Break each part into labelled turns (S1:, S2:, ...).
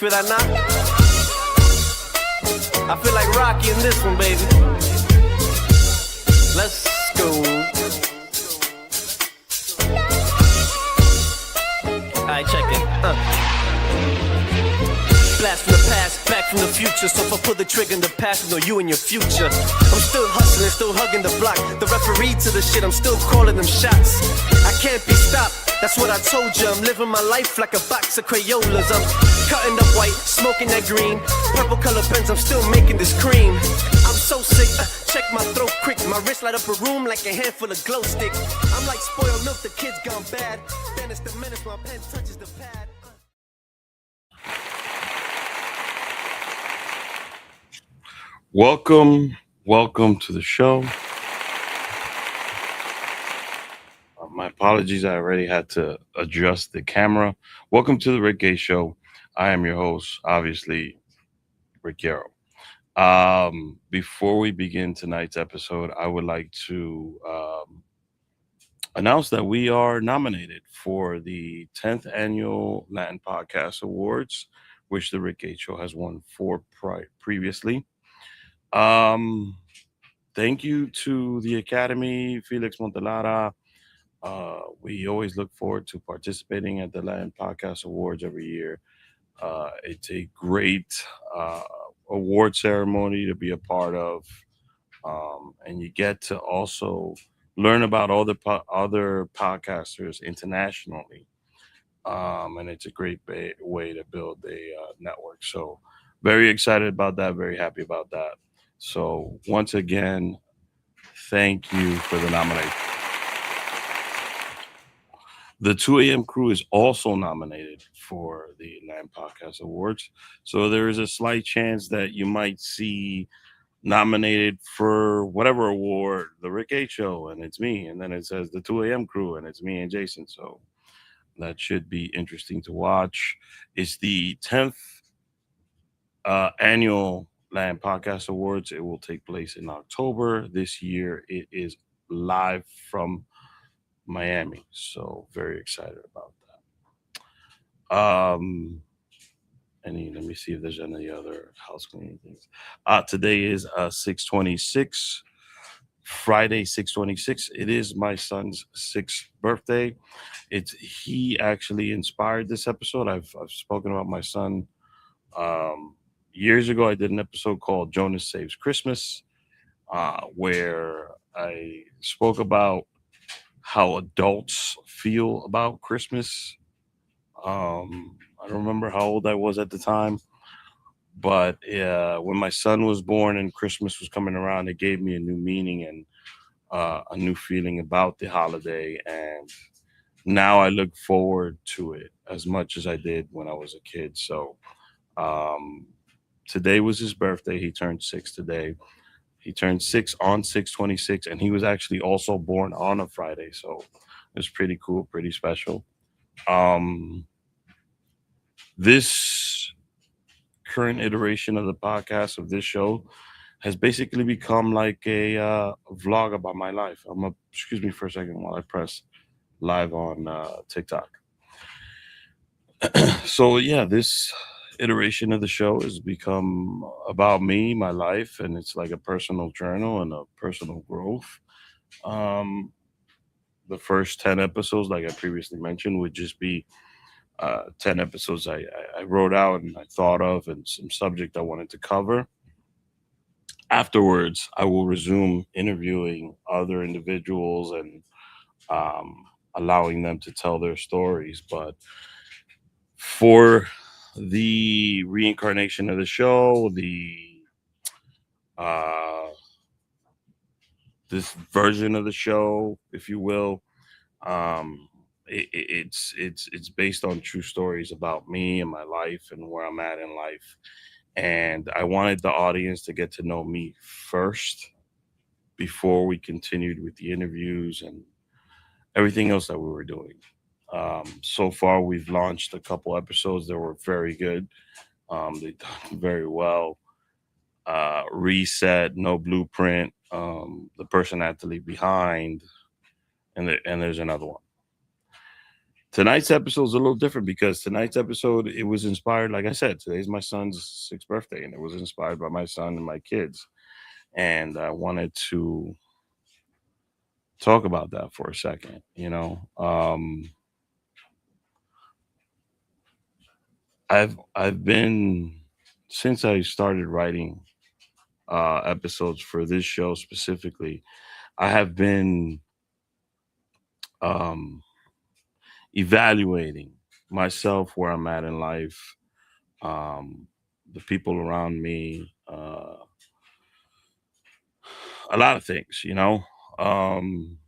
S1: feel that knock? I feel like Rocky in this one, baby. Let's go. Alright, check it. Blast from the past, back from the future. So if I pull the trigger in the past, know you in your future. I'm still hustling, still hugging the block. The referee to the shit, I'm still calling them shots. I can't be stopped. That's what I told you. I'm living my life like a box of Crayolas. I'm cutting up white, smoking that green. Purple color pens, I'm still making this cream. I'm so sick, check my throat quick. My wrist light up a room like a handful of glow sticks. I'm like spoiled milk, the kid's gone bad. Then it's the menace, my pen touches the pad.
S2: Welcome to the show. My apologies, I already had to adjust the camera. Welcome to the Rick Gay Show. I am your host, obviously, Rick Yarrow. Before we begin tonight's episode, I would like to announce that we are nominated for the 10th Annual Latin Podcast Awards, which the Rick Gay Show has won 4 previously. Thank you to the Academy, Felix Montelara. We always look forward to participating at the Latin Podcast Awards every year. It's a great award ceremony to be a part of, and you get to also learn about all the other podcasters internationally, and it's a great way to build a network. So very excited about that, very happy about that. So once again, thank you for the nomination. The 2 a.m. crew is also nominated for the Latin Podcast Awards. So there is a slight chance that you might see nominated for whatever award, the Rick A Show, and it's me. And then it says the 2 a.m. crew, and it's me and Jason. So that should be interesting to watch. It's the 10th annual Latin Podcast Awards. It will take place in October. This year, it is live from Miami, so very excited about that. Let me see if there's any other house cleaning things. Today is 6/26, Friday 6/26. It is my son's 6th birthday. He actually inspired this episode. I've spoken about my son years ago. I did an episode called Jonas Saves Christmas, where I spoke about how adults feel about Christmas. I don't remember how old I was at the time, but when my son was born and Christmas was coming around, it gave me a new meaning and a new feeling about the holiday. And now I look forward to it as much as I did when I was a kid. So today was his birthday. He turned 6 today. He turned 6 on 6/26, and he was actually also born on a Friday. So it's pretty cool, pretty special. This current iteration of the podcast of this show has basically become like a vlog about my life. Excuse me for a second while I press live on TikTok. So yeah, this iteration of the show has become about me, my life, and it's like a personal journal and a personal growth. The first 10 episodes, like I previously mentioned, would just be 10 episodes I wrote out and I thought of and some subject I wanted to cover. Afterwards, I will resume interviewing other individuals and allowing them to tell their stories. But for the reincarnation of the show, this version of the show, if you will, it's based on true stories about me and my life and where I'm at in life. And I wanted the audience to get to know me first before we continued with the interviews and everything else that we were doing. So far, we've launched a couple episodes that were very good. They've done very well. Reset, No Blueprint, The Person I Had to Leave Behind, and there's another one. Tonight's episode is a little different because tonight's episode, it was inspired, like I said, today's my son's sixth birthday, and it was inspired by my son and my kids. And I wanted to talk about that for a second. I've been, since I started writing episodes for this show specifically, I have been um evaluating myself, where I'm at in life, um the people around me, a lot of things, um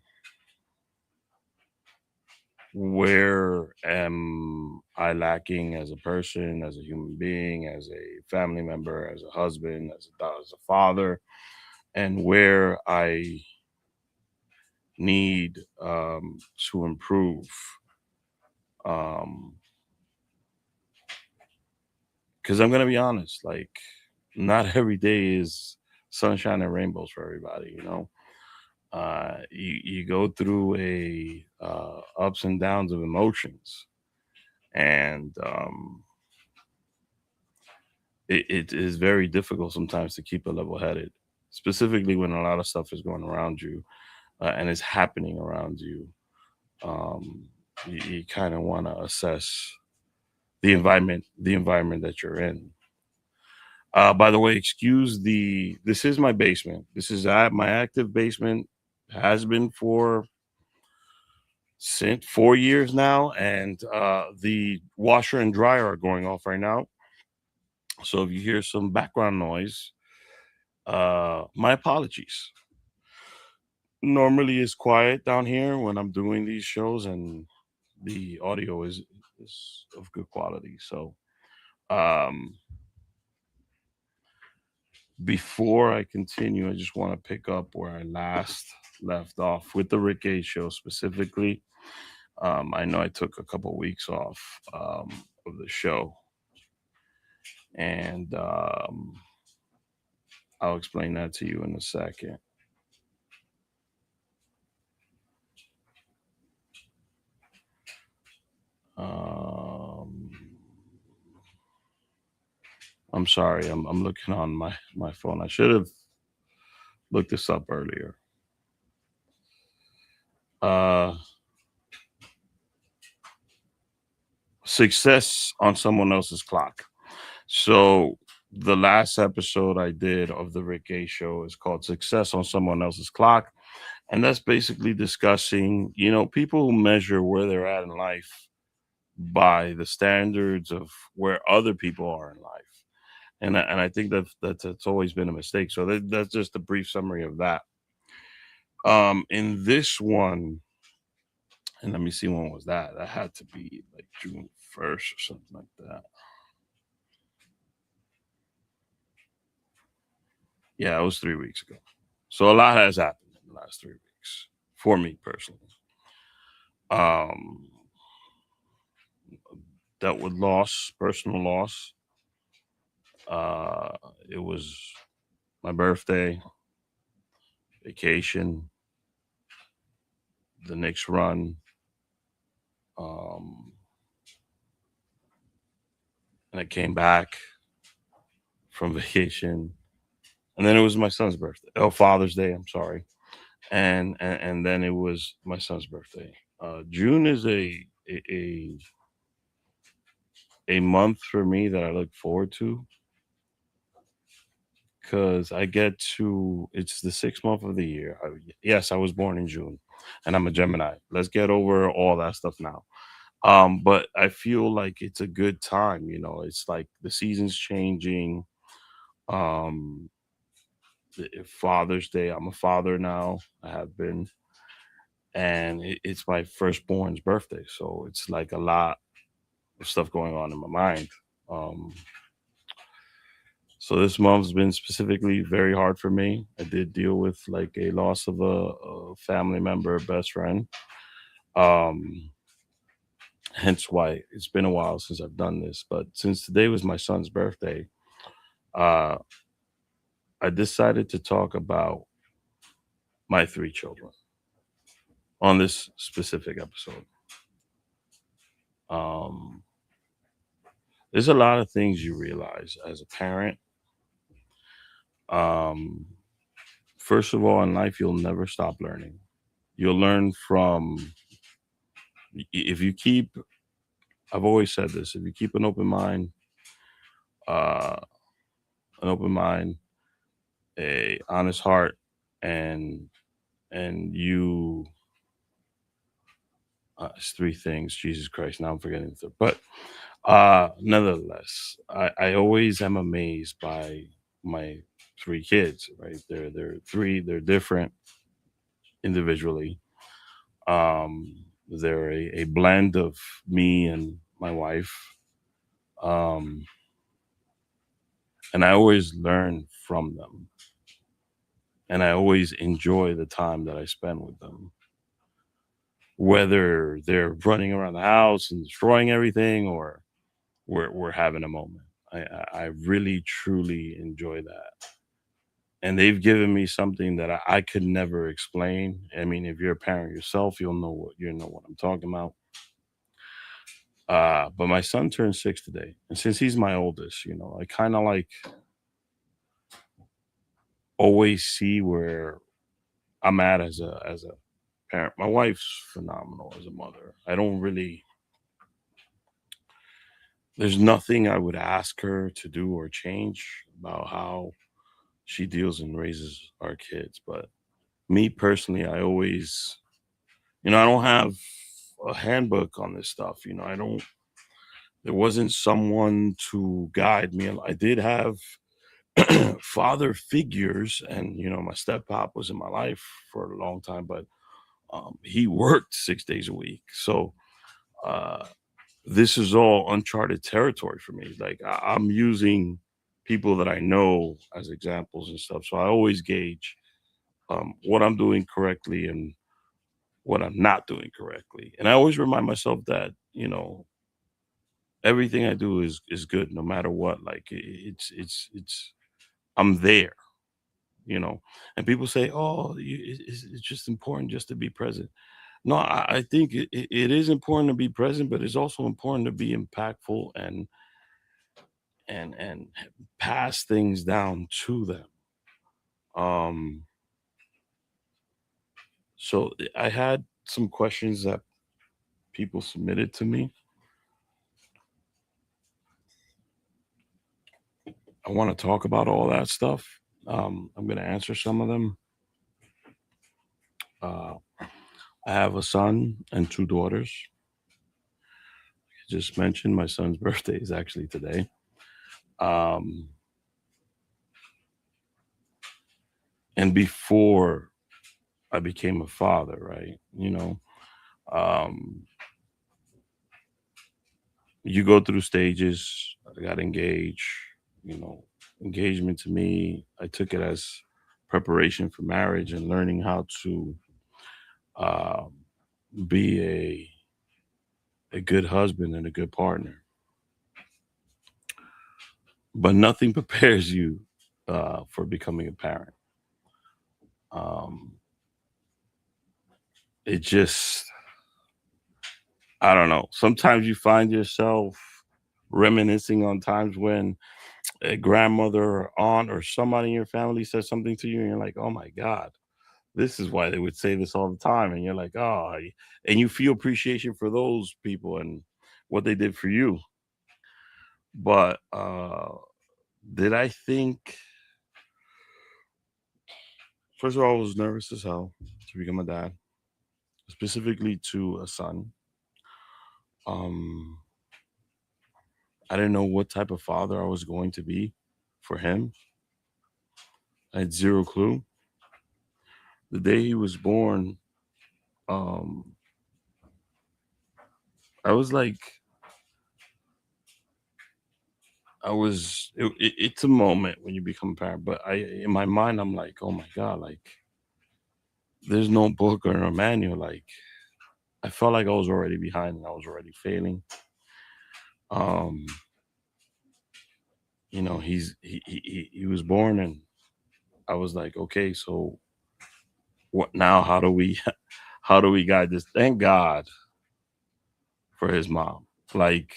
S2: where am I lacking as a person, as a human being, as a family member, as a husband, as a father, and where I need to improve. Um, because I'm gonna be honest, like, not every day is sunshine and rainbows for everybody. You go through a ups and downs of emotions, and it is very difficult sometimes to keep a level headed, specifically when a lot of stuff is going around you, and is happening around you. Um, you kind of want to assess the environment that you're in. By the way, excuse the. This is my basement. This is my active basement. Has been for since 4 years now, and the washer and dryer are going off right now. So if you hear some background noise, my apologies. Normally, it's quiet down here when I'm doing these shows, and the audio is of good quality. So, um, before I continue, I just want to pick up where I last left off with the Rick A show specifically. I know I took a couple weeks off of the show, and I'll explain that to you in a second. Um, I'm sorry, I'm looking on my phone. I should have looked this up earlier. Uh, Success on someone else's clock. So the last episode I did of the Rick A show is called Success on Someone Else's Clock. And that's basically discussing, people who measure where they're at in life by the standards of where other people are in life. And I think that's always been a mistake. So that's just a brief summary of that. In this one, and let me see, when was that? That had to be like June 1st or something like that. Yeah, it was 3 weeks ago. So a lot has happened in the last 3 weeks for me personally. Um, dealt with loss, personal loss. It was my birthday, vacation, the Knicks run, um, and I came back from vacation, and then it was my son's birthday. Oh, Father's Day. I'm sorry, and then it was my son's birthday. June is a month for me that I look forward to, because I get to. It's the 6th month of the year. Yes, I was born in June, and I'm a Gemini. Let's get over all that stuff now. But I feel like it's a good time. It's like the season's changing. Um, Father's Day. I'm a father now. I have been, and it's my firstborn's birthday, so it's like a lot of stuff going on in my mind. Um, so this month's been specifically very hard for me. I did deal with like a loss of a family member, a best friend. Um, Hence why it's been a while since I've done this. But since today was my son's birthday, uh, I decided to talk about my three children on this specific episode. Um, there's a lot of things you realize as a parent. Um, First of all, in life, you'll never stop learning. You'll learn from, if you keep, I've always said this, if you keep uh, an open mind, a honest heart, and you, it's three things. Jesus Christ, now I'm forgetting the third. But nevertheless, I always am amazed by my three kids. Right, they're three. They're different individually. They're a blend of me and my wife. Um, and I always learn from them, and I always enjoy the time that I spend with them. Whether they're running around the house and destroying everything, or we're having a moment. I really truly enjoy that. And they've given me something that I could never explain. I mean, if you're a parent yourself, you know what I'm talking about. But my son turned 6 today, and since he's my oldest, I kind of like always see where I'm at as a parent. My wife's phenomenal as a mother. I don't really. There's nothing I would ask her to do or change about how she deals and raises our kids. But me personally, I always, I don't have a handbook on this stuff. I don't. There wasn't someone to guide me. I did have father figures, and my step pop was in my life for a long time, but he worked 6 days a week. So uh, this is all uncharted territory for me. Like I'm using people that I know as examples and stuff. So I always gauge what I'm doing correctly and what I'm not doing correctly. And I always remind myself that, everything I do is good no matter what. Like it's I'm there, you know. And people say, "Oh, it's just important just to be present." No, I think it is important to be present, but it's also important to be impactful and pass things down to them. Um, so I had some questions that people submitted to me. I want to talk about all that stuff. I'm going to answer some of them. Uh, I have a son and two daughters. I just mentioned my son's birthday is actually today. Um, and before I became a father, right? Um, you go through stages. I got engaged. You know, Engagement to me, I took it as preparation for marriage and learning how to um, be a good husband and a good partner. But nothing prepares you for becoming a parent. Um, it just, I don't know. Sometimes you find yourself reminiscing on times when a grandmother or aunt or somebody in your family says something to you, and you're like, oh my God, this is why they would say this all the time. And you're like, oh, and you feel appreciation for those people and what they did for you. But did I think, first of all, I was nervous as hell to become a dad, specifically to a son. Um, I didn't know what type of father I was going to be for him. I had zero clue. The day he was born, um, I was like, it's a moment when you become a parent, but in my mind, I'm like, oh my God, like, there's no book or no manual. Like, I felt like I was already behind and I was already failing. Um, he was born, and I was like, okay, so what now? How do we, how do we guide this? Thank God for his mom. Like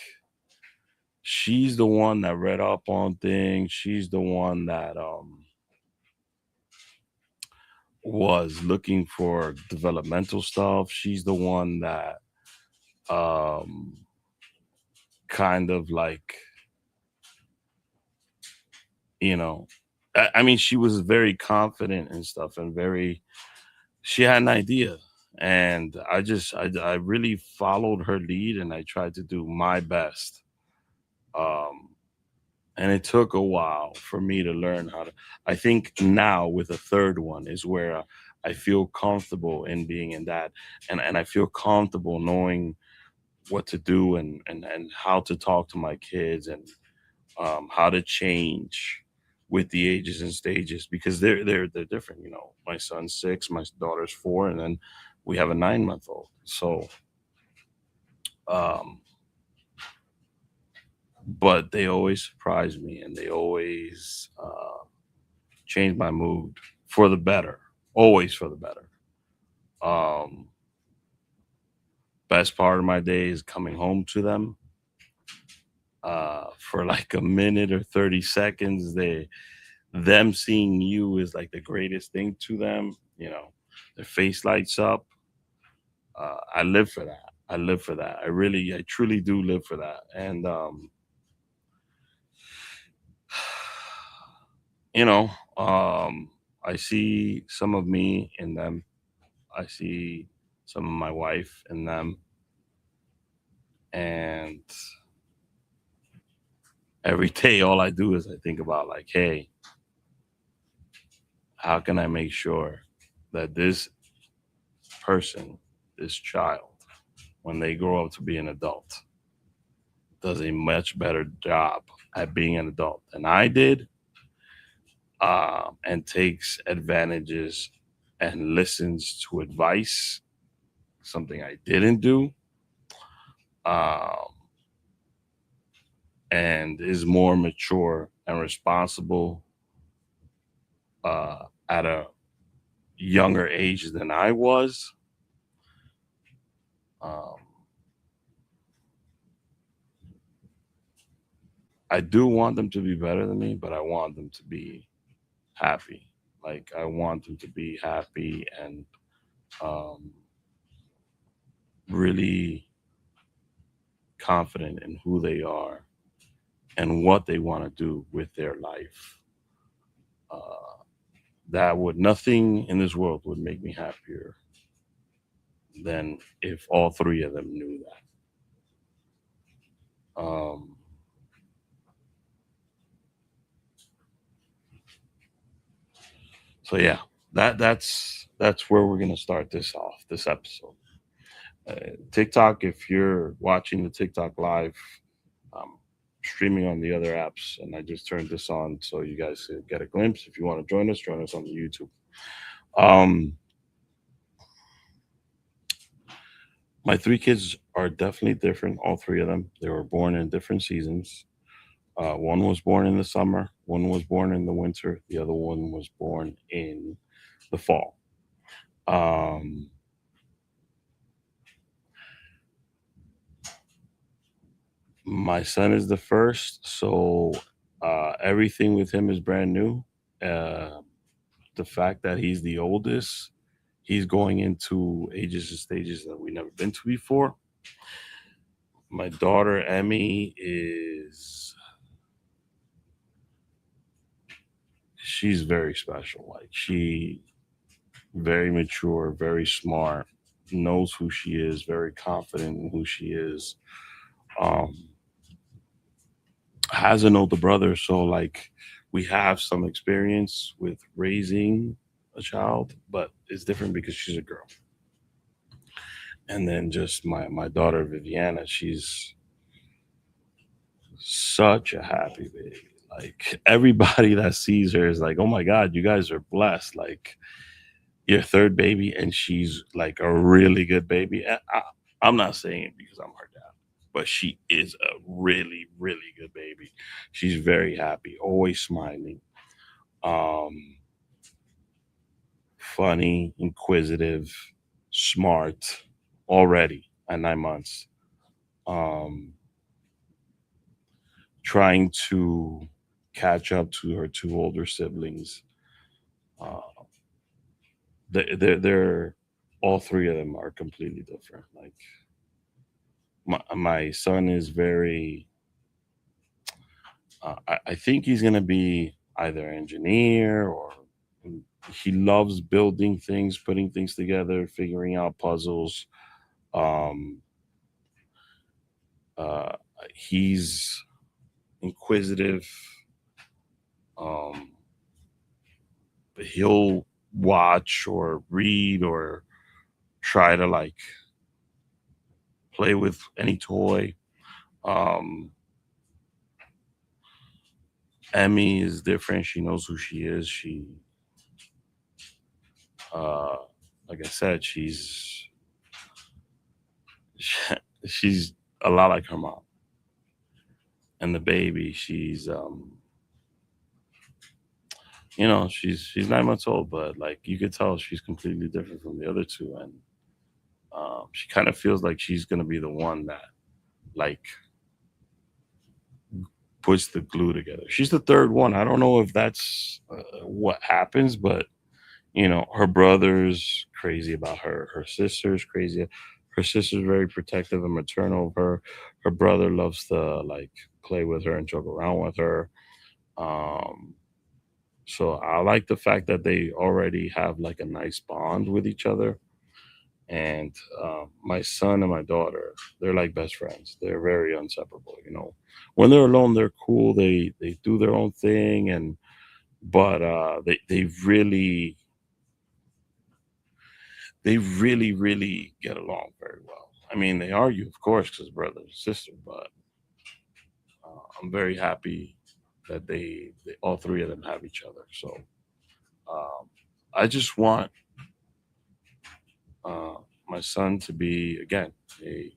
S2: she's the one that read up on things. She's the one that was looking for developmental stuff. She's the one that um kind of like, you know, I mean, she was very confident and stuff, and very, she had an idea. And I really followed her lead, and I tried to do my best. Um, and it took a while for me to learn how to. I think now with a third one is where I feel comfortable in being in that, and I feel comfortable knowing what to do, and how to talk to my kids, and how to change with the ages and stages, because they're different. You know, my son's 6, my daughter's 4, and then we have a 9-month old. So, um, but they always surprise me, and they always change my mood for the better, always for the better. Um, Best part of my day is coming home to them. For like a minute or 30 seconds, them seeing you is like the greatest thing to them. You know, their face lights up. I live for that. I live for that. I truly do live for that. And you know, I see some of me in them. I see some of my wife in them, and every day, all I do is I think about, like, hey, how can I make sure that this person, this child, when they grow up to be an adult, does a much better job at being an adult than I did, and takes advantages and listens to advice, something I didn't do, um, and is more mature and responsible at a younger age than I was. Um, I do want them to be better than me, but I want them to be happy. Like, I want them to be happy and um, really confident in who they are and what they want to do with their life. Uh, that would Nothing in this world would make me happier than if all three of them knew that. So yeah, that's where we're gonna start this episode. TikTok, if you're watching the TikTok live, um, streaming on the other apps, and I just turned this on so you guys get a glimpse. If you want to join us on the YouTube. Um, my three kids are definitely different. All three of them. They were born in different seasons. One was born in the summer. One was born in the winter. The other one was born in the fall. Um, my son is the first, so everything with him is brand new. Uh, the fact that he's the oldest, he's going into ages and stages that we've never been to before. My daughter Emmy she's very special. Like, she very mature, very smart, knows who she is, very confident in who she is. Um, has an older brother, so like we have some experience with raising a child, but it's different because she's a girl. And then just my daughter Viviana, she's such a happy baby. Like, everybody that sees her is like, "Oh my God, you guys are blessed!" Like, your third baby, and she's like a really good baby. I'm not saying it because I'm her dad, but she is a really, really good baby. She's very happy, always smiling, um, funny, inquisitive, smart. Already at 9 months. Um, trying to catch up to her two older siblings. Uh, they're all three of them are completely different. Like my son is very. I think he's gonna be either an engineer or he loves building things, putting things together, figuring out puzzles. Um, uh, he's inquisitive. Um, he'll watch or read or try to like play with any toy. Um, Emmy is different. She knows who she is. Uh, like I said, she's a lot like her mom. And the baby, she's 9 months old, but like you could tell she's completely different from the other two, and she kind of feels like she's gonna be the one that like puts the glue together. She's the third one. I don't know if that's what happens, but her brother's crazy about her. Her sister's crazy. Her sister's very protective and maternal of her. Her brother loves to like play with her and joke around with her. Um, so I like the fact that they already have like a nice bond with each other. And my son and my daughter, they're like best friends. They're very inseparable. When they're alone, they're cool. They do their own thing, and but they really get along very well. I mean, they argue, of course, because brother and sister, but I'm very happy that they all three of them have each other. So um, I just want uh, my son to be again a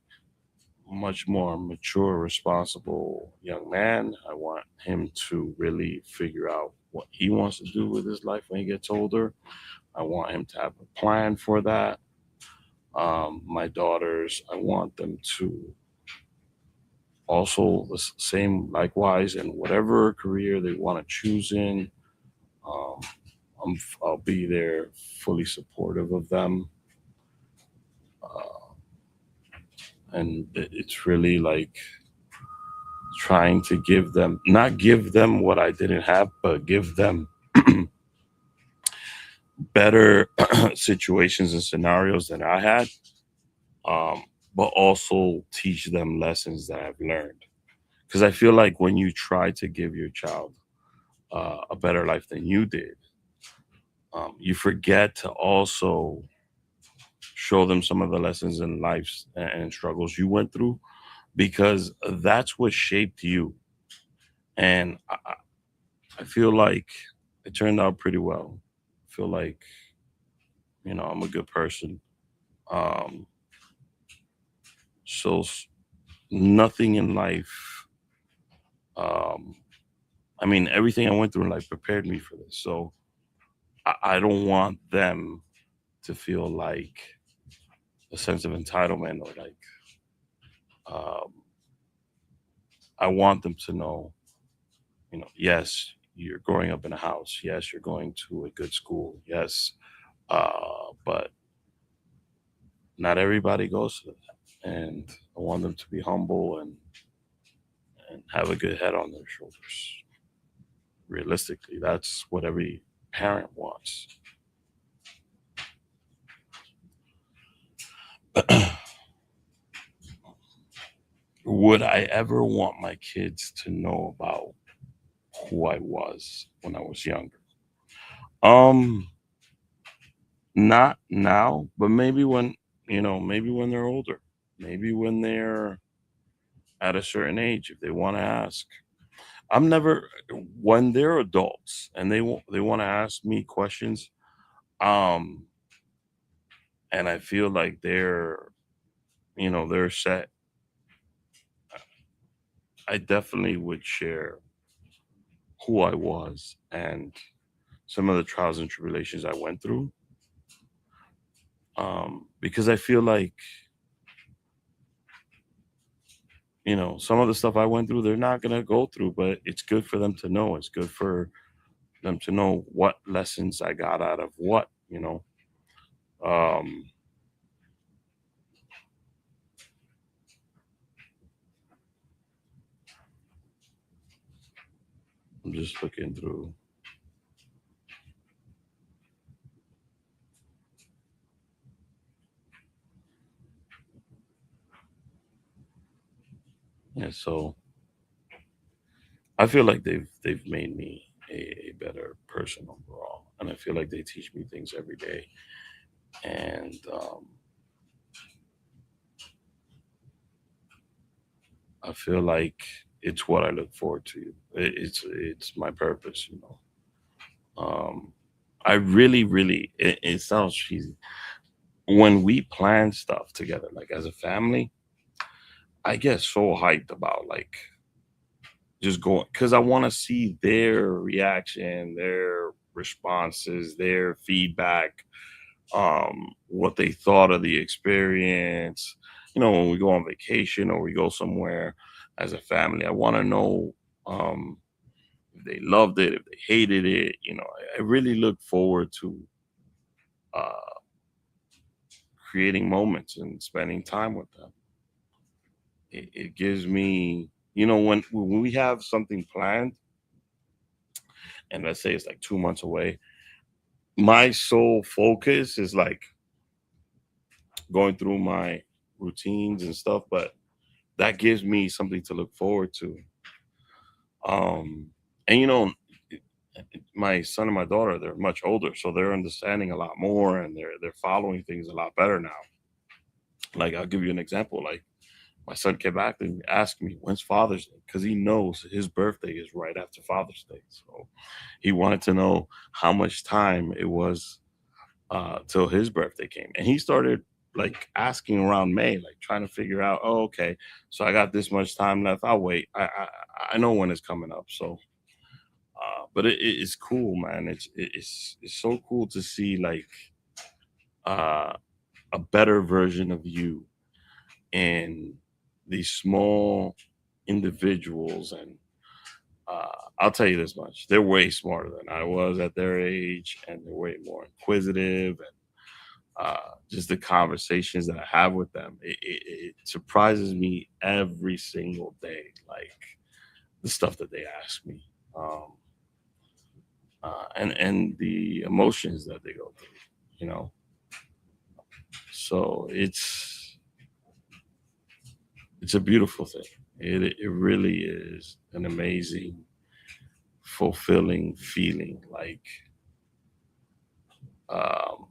S2: much more mature, responsible young man. I want him to really figure out what he wants to do with his life when he gets older. I want him to have a plan for that. My daughters, I want them to also the same likewise in whatever career they want to choose in. Um, I'll be there fully supportive of them. Uh, and it's really like trying to give them, not give them what I didn't have, but give them better situations and scenarios than I had, but also teach them lessons that I've learned. Because I feel like when you try to give your child a better life than you did, you forget to also show them some of the lessons in life and struggles you went through because that's what shaped you. And I feel like it turned out pretty well. I feel like, I'm a good person. Um, so nothing in life, um, I mean, everything I went through in life prepared me for this. So I don't want them to feel like a sense of entitlement or like, um, I want them to know, yes, you're growing up in a house. Yes, you're going to a good school. Yes, but not everybody goes to that. And I want them to be humble and have a good head on their shoulders. Realistically, that's what every parent wants. Would I ever want my kids to know about who I was when I was younger? Um, Not now, but maybe maybe when they're older, maybe when they're at a certain age, if they want to ask. I'm never when they're adults and they want to ask me questions. Um, and I feel like they're set. I definitely would share who I was and some of the trials and tribulations I went through. Because I feel like some of the stuff I went through, they're not gonna go through, but it's good for them to know. It's good for them to know what lessons I got out of what. Um, I'm just looking through. Yeah, so I feel like they've made me a better person overall, and I feel like they teach me things every day, and I feel like it's what I look forward to. It's my purpose. I really, really, it sounds cheesy. When we plan stuff together, like as a family, I get so hyped about like just going because I want to see their reaction, their responses, their feedback, what they thought of the experience. When we go on vacation or we go somewhere as a family, I want to know um, if they loved it, if they hated it. I really look forward to uh, creating moments and spending time with them. It gives me, when we have something planned, and let's say it's like 2 months away, my sole focus is like going through my routines and stuff, but that gives me something to look forward to. Um, and my son and my daughter, they're much older, so they're understanding a lot more and they're following things a lot better now. Like I'll give you an example. Like my son came back and asked me, "When's Father's Day?" Because he knows his birthday is right after Father's Day. So he wanted to know how much time it was till his birthday came, and he started like asking around May, like trying to figure out, oh, okay, so I got this much time left. I'll wait. I know when it's coming up. So, but it's cool, man. It's so cool to see like uh, a better version of you in these small individuals. And I'll tell you this much: they're way smarter than I was at their age, and they're way more inquisitive just the conversations that I have with them, it surprises me every single day. Like the stuff that they ask me, um, and the emotions that they go through. You know, so it's a beautiful thing. It really is an amazing, fulfilling feeling. Like um,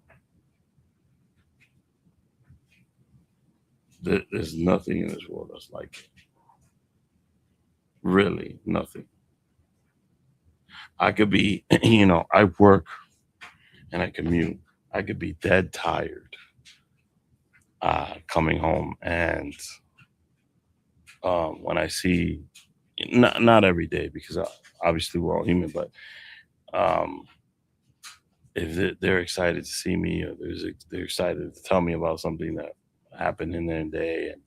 S2: there's nothing in this world that's like it. Really nothing. I could be, I work and I commute. I could be dead tired coming home, and when I see, not every day because obviously we're all human, but um, if they're excited to see me or they're excited to tell me about something that happened in their day, and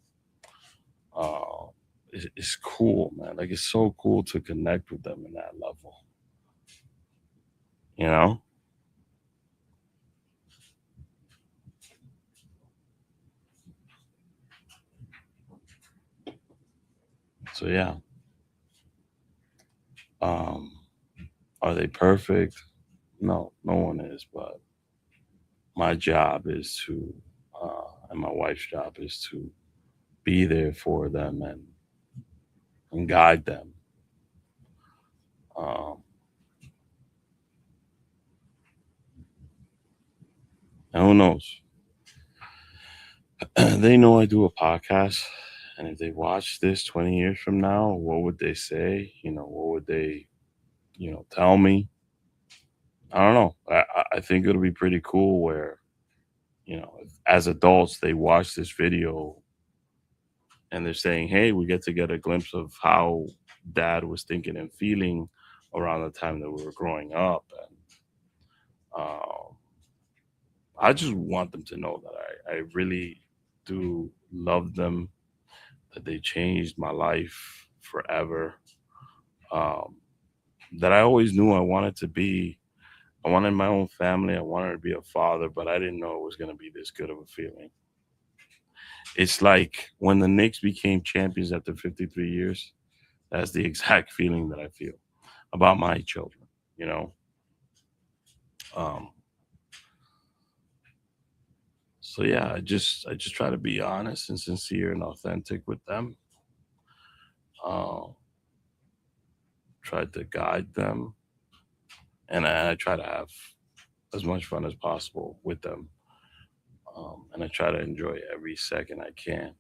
S2: uh, it's cool, man. Like it's so cool to connect with them in that level, you know. So yeah, um, are they perfect? No, no one is, but my job is to, and my wife's job is to be there for them and guide them. Um, and who knows? They know I do a podcast, and if they watch this 20 years from now, what would they say? What would they, tell me? I don't know. I think it'll be pretty cool where, as adults, they watch this video and they're saying, "Hey, we get a glimpse of how dad was thinking and feeling around the time that we were growing up." And I just want them to know that I really do love them, that they changed my life forever. That I always knew I wanted to be. I wanted my own family. I wanted to be a father, but I didn't know it was going to be this good of a feeling. It's like when the Knicks became champions after 53 years. That's the exact feeling that I feel about my children, you know. Um, so yeah, I just try to be honest and sincere and authentic with them. Uh, try to guide them, and I try to have as much fun as possible with them. And I try to enjoy every second I can.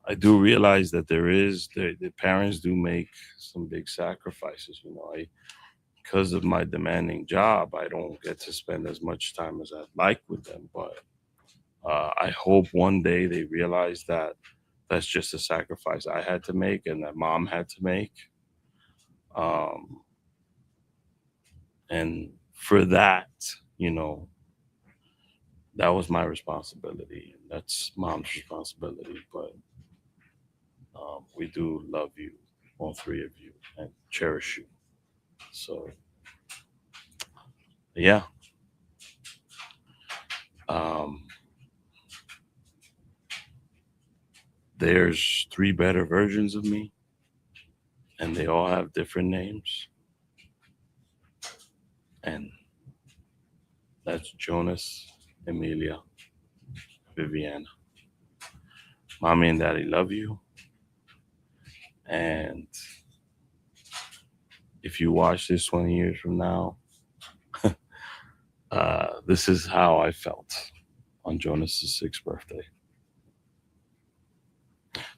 S2: I do realize that the parents do make some big sacrifices. You know, because of my demanding job, I don't get to spend as much time as I'd like with them. But I hope one day they realize that that's just a sacrifice I had to make and that mom had to make. Um, and for that, you know, that was my responsibility. And that's mom's responsibility. But we do love you, all three of you, and cherish you. So, yeah. Um, there's three better versions of me, and they all have different names. And that's Jonas, Emilia, Viviana. Mommy and daddy love you. And if you watch this 20 years from now, this is how I felt on Jonas's 6th birthday.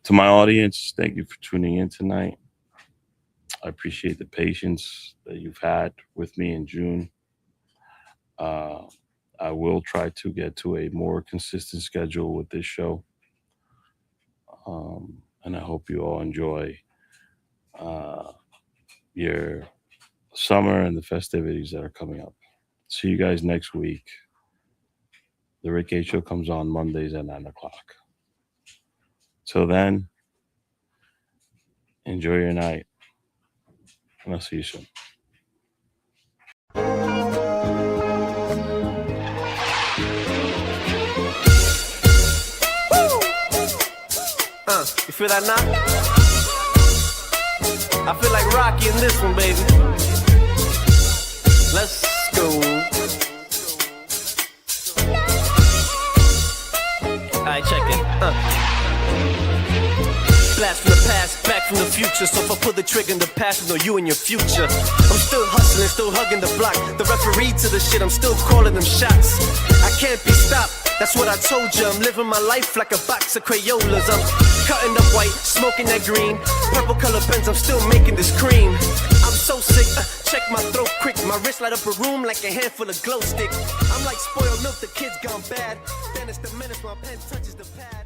S2: To my audience, thank you for tuning in tonight. I appreciate the patience that you've had with me in June. I will try to get to a more consistent schedule with this show. And I hope you all enjoy your summer and the festivities that are coming up. See you guys next week. The Rick H Show comes on Mondays at 9 o'clock. Till then, enjoy your night. And I'll see you soon.
S1: You feel that knock? I feel like Rocky in this one, baby. Let's go. Alright, check it. Blast from the past, back from the future. So if I pull the trigger in the past, I know you and your future. I'm still hustling, still hugging the block. The referee to the shit, I'm still calling them shots. I can't be stopped. That's what I told you. I'm living my life like a box of Crayolas. I'm cutting up white, smoking that green. Purple color pens, I'm still making this cream. I'm so sick, check my throat quick. My wrist light up a room like a handful of glow sticks. I'm like spoiled milk, the kid's gone bad. Then it's the minutes my pen touches the pad.